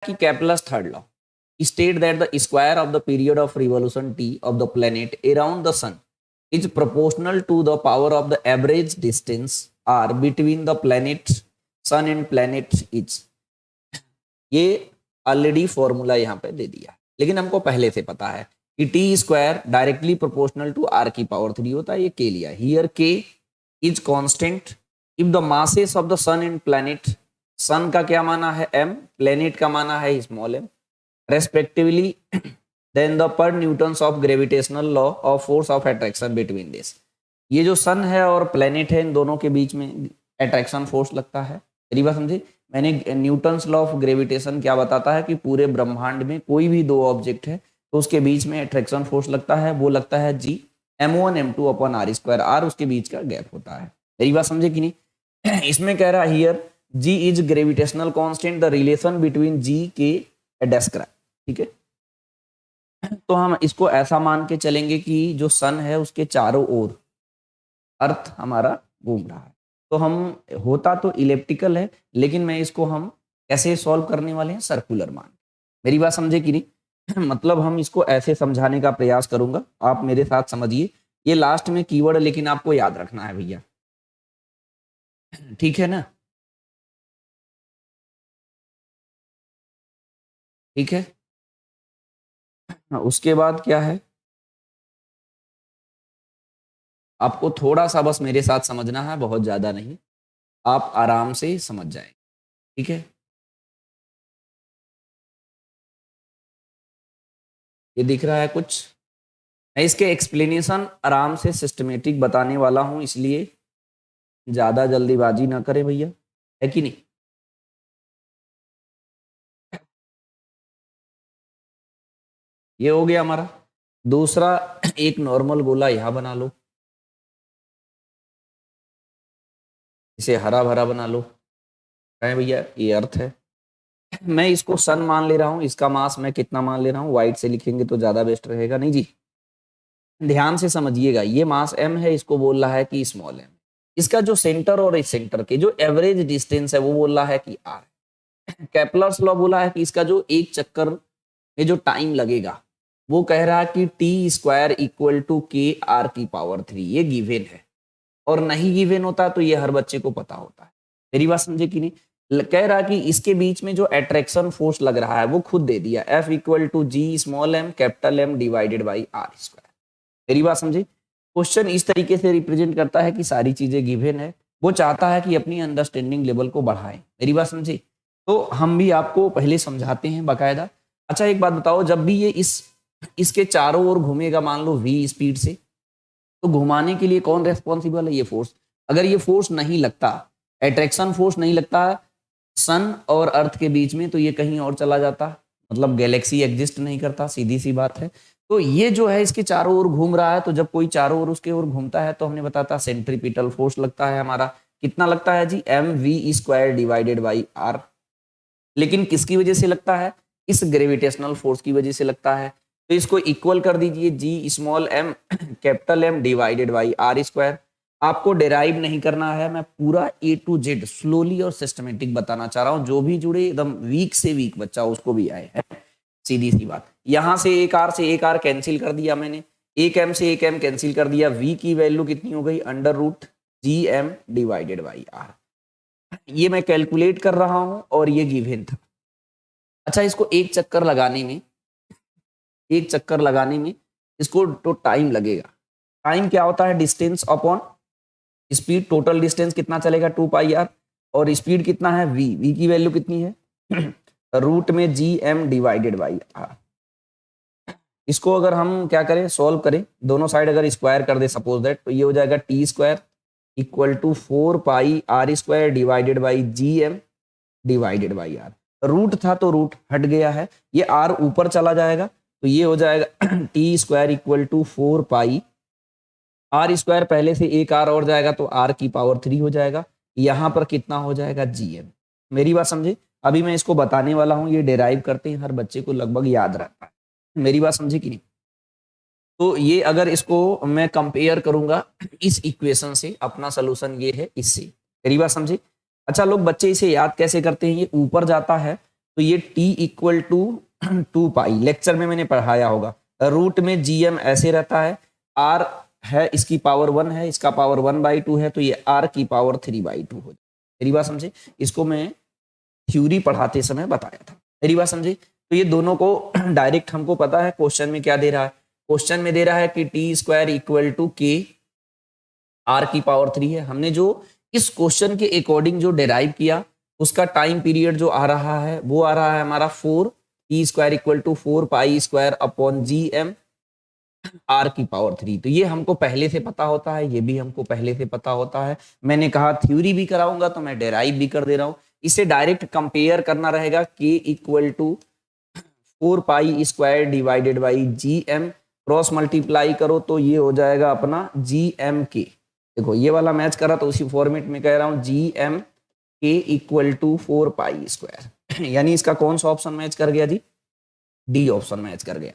कि Kepler's third law state that the square of the period of revolution t of the planet around the sun is proportional to the power of the average distance r between the planet sun and planet is। ये already formula यहाँ पे दे दिया, लेकिन हमको पहले से पता है कि T square directly proportional to R की पावर 3 होता है। ये के लिया, here K is constant if the masses of the sun and planet, sun का क्या माना है m, प्लैनेट का माना है small m respectively, then the per Newton's of gravitational law of force of attraction between this. ये जो सन है और प्लैनेट है इन दोनों के बीच में अट्रैक्शन फोर्स लगता है। मेरी बात समझे? मैंने न्यूटन्स लॉ ऑफ ग्रेविटेशन क्या बताता है कि पूरे ब्रह्मांड में कोई भी दो ऑब्जेक्ट है तो उसके बीच में अट्रैक्शन फोर्स लगता है, वो लगता है G m1 m2 upon r square, r उसके बीच का गैप होता है। मेरी बात समझे कि नहीं? इसमें कह रहा है here G is gravitational constant the relation between G के डेस्क्राइब। ठीक है, तो हम इसको ऐसा मान के चलेंगे कि जो सन है उसके चारों ओर अर्थ हमारा घूम रहा है। तो हम होता तो इलेप्टिकल है, लेकिन मैं इसको हम कैसे सॉल्व करने वाले हैं, सर्कुलर मान। मेरी बात समझे कि नहीं? मतलब हम इसको ऐसे समझाने का प्रयास करूंगा, आप मेरे साथ समझिए। ये लास्ट में कीवर्ड लेकिन आपको याद रखना है भैया, ठीक है ना? ठीक है, उसके बाद क्या है, आपको थोड़ा सा बस मेरे साथ समझना है, बहुत ज्यादा नहीं, आप आराम से समझ जाएं। ठीक है, ये दिख रहा है कुछ? मैं इसके एक्सप्लेनेशन आराम से सिस्टमेटिक बताने वाला हूं, इसलिए ज्यादा जल्दीबाजी ना करें भैया, है कि नहीं? ये हो गया हमारा। दूसरा, एक नॉर्मल गोला यहां बना लो, इसे हरा भरा बना लो, है भैया ये अर्थ है। मैं इसको सन मान ले रहा हूं, इसका मास मैं कितना मान ले रहा हूं, व्हाइट से लिखेंगे तो ज्यादा बेस्ट रहेगा। नहीं जी, ध्यान से समझिएगा, ये मास m है, इसको बोल रहा है कि स्मॉल m। इसका जो सेंटर और इस सेंटर के जो एवरेज डिस्टेंस है वो बोल रहा है कि r। केपलर्स लॉ बोला है कि इसका जो एक चक्कर में जो टाइम लगेगा वो कह रहा है कि टी स्क्वायर इक्वल टू के आर की पावर 3। ये गिवन है, और नहीं गिवन होता तो ये हर बच्चे को पता होता है। मेरी बात समझे कि नहीं? कह रहा कि इसके बीच में जो अट्रैक्शन फोर्स लग रहा है वो खुद दे दिया, F equal to G small m capital M divided by are square. मेरी बात समझे? क्वेश्चन इस तरीके से रिप्रेजेंट करता है कि सारी चीजें गिवन है, वो चाहता है कि अपनी अंडरस्टैंडिंग लेवल को बढ़ाए। मेरी बात समझे? तो हम भी आपको पहले समझाते हैं बाकायदा। अच्छा एक बात बताओ, जब भी ये इसके चारों ओर घूमेगा मान लो v स्पीड से, तो घुमाने के लिए कौन रेस्पॉन्सिबल है? ये फोर्स। अगर ये फोर्स नहीं लगता, अट्रैक्शन फोर्स नहीं लगता सन और अर्थ के बीच में, तो ये कहीं और चला जाता, मतलब गैलेक्सी एग्जिस्ट नहीं करता, सीधी सी बात है। तो ये जो है इसके चारों ओर घूम रहा है, तो जब कोई चारों ओर उसके ओर घूमता है तो हमने बताता सेंट्रीपिटल फोर्स लगता है हमारा। कितना लगता है जी? mv square divided by r. लेकिन किसकी वजह से लगता है? इस ग्रेविटेशनल फोर्स की वजह से लगता है। तो इसको इक्वल कर दीजिए G small m capital M divided by are square. आपको डेराइव नहीं करना है, मैं पूरा A to Z स्लोली और सिस्टमेटिक बताना चाह रहा हूं, जो भी जुड़े एकदम वीक से वीक बच्चा उसको भी आए है। सीधी सी बात, यहां से एक आर से एक आर कैंसिल कर दिया मैंने, एक m से एक m कैंसिल कर दिया, v की वैल्यू कितनी हो गई? Under root G M divided by r. ये मैं कैलकुलेट कर रहा हूं और ये गिवन था। अच्छा, इसको एक चक्कर लगाने में इसको तो टाइम लगेगा। टाइम क्या होता है? Distance upon speed. Total distance कितना चलेगा? 2 पाई आर। और स्पीड कितना है? v की वैल्यू कितनी है? रूट में G M divided by r. इसको अगर हम क्या करें, सॉल्व करें, दोनों साइड अगर स्क्वायर कर दे सपोज दैट, तो ये हो जाएगा T square equal to 4 pi r square divided by G M divided by r. Root था तो रूट हट गया है, ये आर ऊपर चला जाएगा, तो ये हो जाएगा T square equal to 4 pi r square, पहले से एक आर और जाएगा तो आर की पावर 3 हो जाएगा। यहां पर कितना हो जाएगा? G M. मेरी बात समझे? अभी मैं इसको बताने वाला हूं, ये डेराइव करते हैं, हर बच्चे को लगभग याद रहता है। मेरी बात समझे कि नहीं? तो ये अगर इसको मैं कंपेयर करूंगा इस इक्वेशन से, अपना सोल्यूशन ये है इससे। मेरी बात समझे? अच्छा लोग बच्चे इसे याद कैसे करते हैं? ये ऊपर जाता है तो ये t equal to 2 pi, lecture में मैंने पढ़ाया होगा। रूट में gm ऐसे रहता है, r है इसकी पावर 1 है, इसका पावर 1/2 है, तो ये r की पावर 3/2 हो जाए। मेरी बात समझे? इसको मैं थ्योरी पढ़ाते समय बताया था। मेरी बात समझे? तो ये दोनों को डायरेक्ट हमको पता है क्वेश्चन में क्या दे रहा है। क्वेश्चन में दे रहा है कि t² equal to k r की पावर 3 है। हमने जो इस क्वेश्चन के अकॉर्डिंग जो डिराइव किया, उसका टाइम पीरियड जो आ रहा है वो आ रहा है हमारा 4, t² equal to 4 pi G M r की पावर 3। तो ये हमको पहले से पता होता है, ये भी हमको पहले से पता होता है। मैंने कहा थ्योरी भी कराऊंगा तो मैं डिराइव भी कर दे रहा हूं। इसे डायरेक्ट कंपेयर करना रहेगा, k equal to 4 pi divided by G M, cross multiply करो तो ये हो जाएगा अपना जी एम के। देखो ये वाला मैच करा तो उसी फॉर्मेट में कह रहा हूं, जी एम के इक्वल टू 4 पाई²। यानी इसका कौन सा ऑप्शन मैच कर गया जी? डी ऑप्शन मैच कर गया।